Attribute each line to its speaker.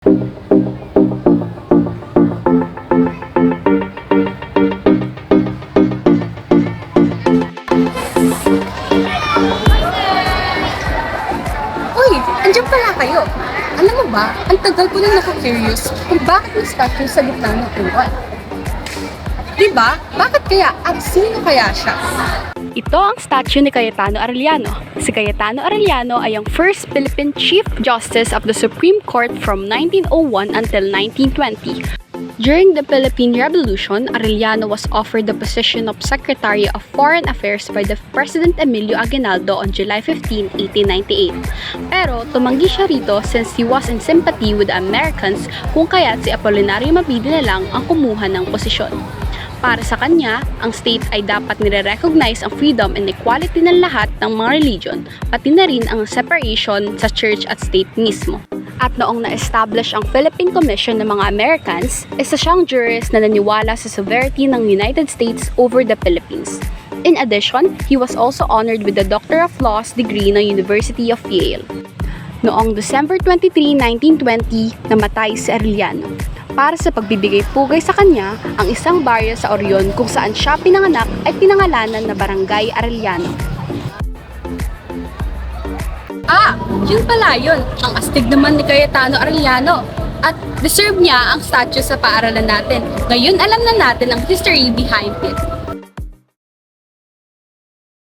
Speaker 1: Uy, andiyan pala kayo. Alam mo ba, ang tagal ko nang naka-curious kung bakit may statue sa gitna ng uwan. Diba? Bakit kaya? At sino kaya siya?
Speaker 2: Ito ang statue ni Cayetano Arellano. Si Cayetano Arellano ay ang first Philippine Chief Justice of the Supreme Court from 1901 until 1920. During the Philippine Revolution, Arellano was offered the position of Secretary of Foreign Affairs by the President Emilio Aguinaldo on July 15, 1898. Pero tumanggi siya rito since he was in sympathy with the Americans, kung kaya't si Apolinario Mabini na lang ang kumuha ng posisyon. Para sa kanya, ang state ay dapat nire-recognize ang freedom and equality ng lahat ng mga religion, pati na rin ang separation sa church at state mismo. At noong na-establish ang Philippine Commission ng mga Americans, isa siyang jurist na naniwala sa sovereignty ng United States over the Philippines. In addition, he was also honored with the Doctor of Laws degree ng University of Yale. Noong December 23, 1920, namatay si Arellano. Para sa pagbibigay pugay sa kanya, ang isang baryo sa Orion kung saan siya pinanganak ay pinangalanan na Barangay Arellano.
Speaker 1: Ah, yun pala yun. Ang astig naman ni Cayetano Arellano. At deserve niya ang statue sa paaralan natin. Ngayon alam na natin ang history behind it.